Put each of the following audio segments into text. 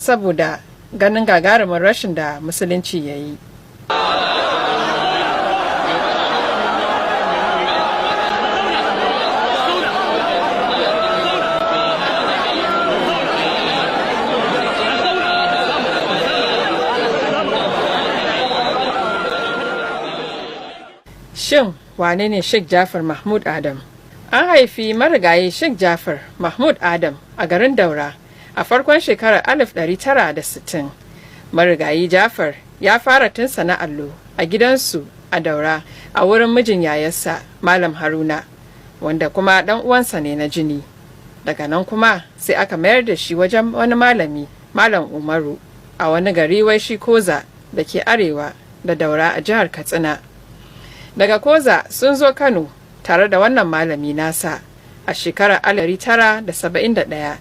saboda ganin gagarumin rashin da musulunci ya yi. Shin wane ne Sheikh Jafar Mahmud Adam? An haifi marigayi Sheikh Jafar Mahmud Adam a garin Daura a farkon shekarar 1960. Marigayi Jafar ya fara tun sana'allo a gidansu a Daura a wurin mijin yayarsa Malam Haruna, wanda kuma ɗan uwansa ne na jini. Daga nan kuma sai aka mayar da shi wajen wani malami, Malam Umaru, a wani gari wai shi Koza da ke arewa da Daura a jihar Katsina. Daga Koza sun zo Kano tare da wannan malami nasa a shekarar 1971,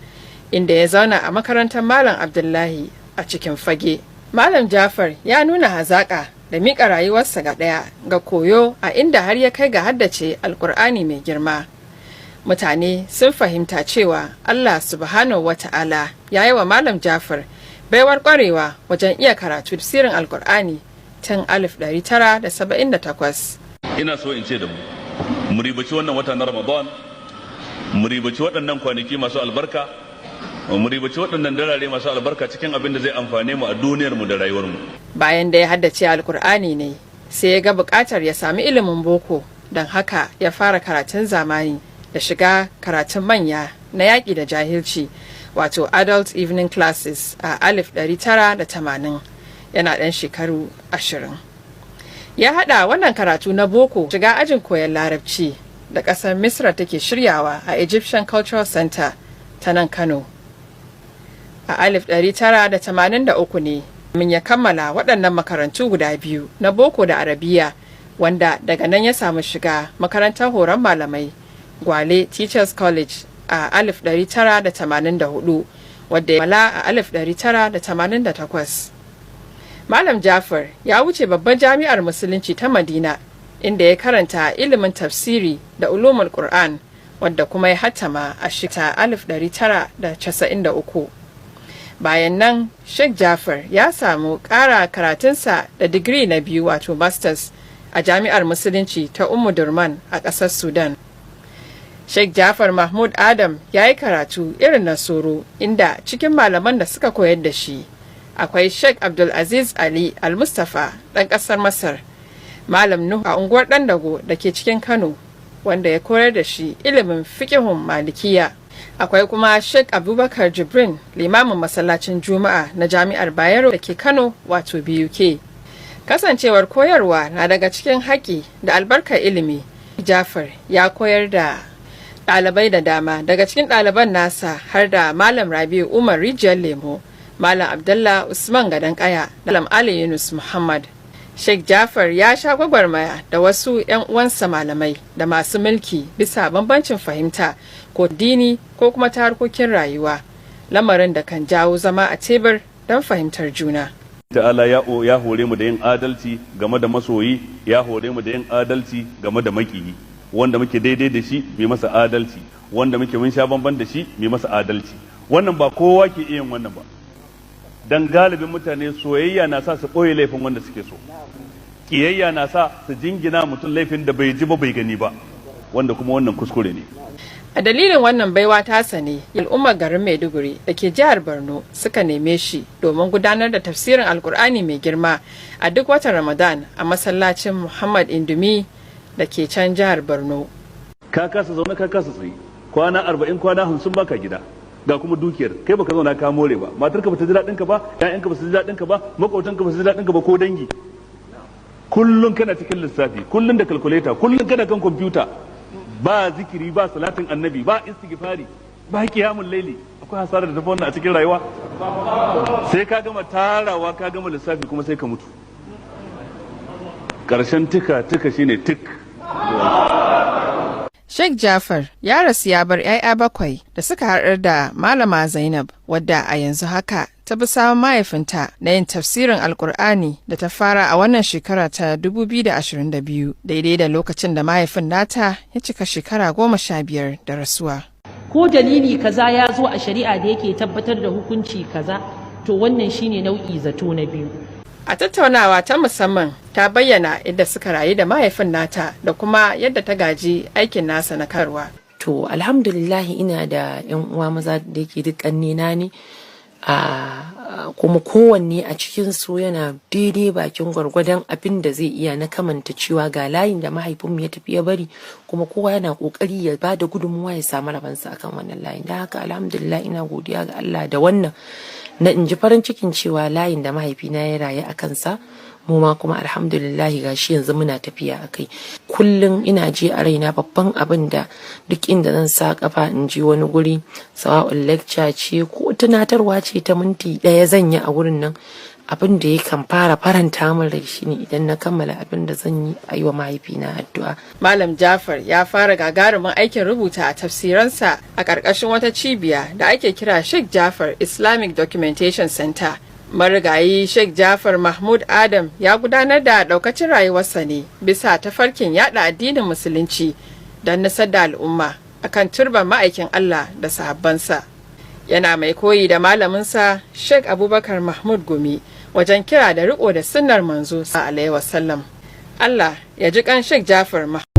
inda ya zauna a makarantar Malam Abdullahi a cikin Fage. Malam Jafar ya nuna hazaƙa da miƙa rayuwarsa ga koyo, a inda har ya kai ga haddace Alƙur'ani mai girma. Mutane sun fahimta cewa Allah subhanahu wata'ala ya yi wa Malam Jafar baiwar ƙwarewa wajen iya karatu tafsirin Alƙur'ani tun 1978. Ina so in ce da mu ribaci wannan wata na Ramadan, mu ribaci waɗannan kwanaki masu albarka, mu ribaci waɗannan darare masu albarka cikin abin da zai amfane mu a duniyar mu da rayuwar mu. Bayan da ya haddace Alƙur'ani ne, sai ya ga buƙatar ya sami ilimin boko, don haka ya fara karatun zamani da shiga karatun manya na yaƙi da jahilci, wato Adult Evening Classes a 1980, yana ɗan shekaru 20. Ya haɗa wannan karatu na boko shiga ajin koyon larabci da ƙasar Misra take shiryawa a Egyptian Cultural Center ta nan Kano. A 1983 ne min ya kammala waɗannan makarantu guda biyu na boko da arabiya, wanda daga nan ya samu shiga makarantar horon malamai Gwale Teachers College a 1984, wadda ya mala a 1988. Malam Jafar ya wuce babban jami'ar musulunci ta Madina, inda ya karanta ilimin tafsiri da ulumul Qur'an, wadda kuma ya hattama a shekara 1993. Bayan nan Sheikh Jafar ya samu ƙara karatunsa da digiri na biyu, wato masters, a jami'ar musulunci ta Durman a ƙasar Sudan. Sheikh Jafar Mahmud Adam ya yi karatu irin na soro, inda cikin malaman da suka koyar da shi akwai Sheikh Abdulaziz Ali Al-Mustafa ɗan ƙasar Masar, Malam Nuhu a unguwar Ɗandago da ke cikin Kano, wanda ya koyar da shi ilimin fiƙihun Malikiya. Akwai kuma Sheikh Abubakar Jibrin, limamin masallacin Juma'a na Jami'ar Bayero da ke Kano, wato BUK. Kasancewar koyarwa na daga cikin haƙƙi da albarkar ilimi, Jafar ya koyar da ɗalibai da dama. Daga cikin ɗaliban nasa har da Malam Rabi'u Umar Rijiyar Lemo, Malam Abdullah Usman Gadon Kaya da Malam Ali Yunus Muhammad. Sheikh Jafar ya sha gwagwarmaya da wasu 'yan uwansa malamai da masu mulki bisa bambancin fahimta ko dini ko kuma ta harkokin rayuwa, lamarin da kan jawo zama a tebur don fahimtar juna. Ta'ala ya hore mu da yin adalci game da masoyi, ya hore mu da yin adalci game da makiyi, wanda muke daidai da shi mai masa adalci, wanda muke mun sha bamban da shi mai masa adalci. Wannan ba kowa ke iya yin wannan ba, dan galibin mutane soyayya na sa su ɓoye laifin wanda suke so, kiyayya na sa su jingina mutum laifin da bai ji ba bai gani ba, wanda kuma wannan kuskure ne. A dalilin wannan baiwa tasa ne al'ummar garin Maiduguri da ke jihar Borno suka neme shi domin gudanar da tafsirin Alkur'ani mai girma a duk watan Ramadan a masallacin Muhammad Indumi da ke can jihar Borno. Ka kasa zaune ka kasa tsaye, kwana 40 kwana 50 baka gida, ga kuma dukiyar kai baka zauna ka more ba, matarka bata ji daɗin ka ba, ƴaƴanka ba su ji daɗin ka ba, makwabtanka ba su ji daɗin ka ba, ko dangi. Kullun kana cikin lissafi, kullun da calculator, kullun kana kan kwamfuta, ba zikiri, ba salatin annabi, ba istighfari, ba qiyamul laili. Akwai hasarar da tafi wannan a cikin rayuwa? Sai ka gama tarawa, ka gama lissafi, kuma sai ka mutu. Karshen tika shine tik. Sheikh Jafar ya rasu ya bar 'ya'ya 7 da suka haɗar da Malama Zainab, wadda a yanzu haka ta bi samun mahaifinta na yin tafsirin Alkur'ani da ta fara a wannan shekara ta 2022, daidai da lokacin da mahaifin nata ya cika shekara 15 da rasuwa. Ko dalili kaza ya zo a shari'a da yake tabbatar da hukunci kaza, to wannan shine nau'i zato na biyu. A tattaunawa ta musamman ta bayyana yadda suka rayu da mahaifin nata da kuma yadda ta gaji aikin nasa na karwa. To alhamdulillah ina da 'yan uwa maza da yake duk ƙannena ne, kuma kowanne a cikin su yana daidai bakin gwargwadon abin da zai iya na kamanta cewa ga layin da mahaifinmu ya tafi ya bari, kuma kowa yana kokari ya ba da gudunmuwa ya samu rabansa akan wannan layin. Da haka alhamdulillah ina godiya ga Allah da wannan, na in ji farin cikin cewa layin da mahaifina ya rayu a kansa mu ma kuma alhamdulillahi gashi yanzu muna tafiya a kai. Kullum ina ji a raina babban abin da duk inda zan sa kafa in ji wani guri, sawa'un lecture ce ko tunatarwa ce ta minti ɗaya zan yi a wurin nan, abin da ya kan fara faranta min rai shine idan na kammala abin da zan yi a yi wa mahaifina addu'a. Malam Jafar ya fara gagarumin aikin rubuta a tafsiransa a ƙarƙashin wata cibiya da ake kira Sheikh Jafar Islamic Documentation Center. Marigayi Sheikh Jafar Mahmud Adam ya gudanar da daukacin rayuwarsa ne bisa tafarkin yada addinin musulunci don nasar da al'umma akan turban ma'aikin Allah da sahabbansa. Yana mai koyi da malaminsa Sheikh Abubakar Mahmud Gumi wajen kira da riko da sunnar manzo sallallahu alaihi wasallam. Allah ya ji kan Sheikh Jafar Mahmud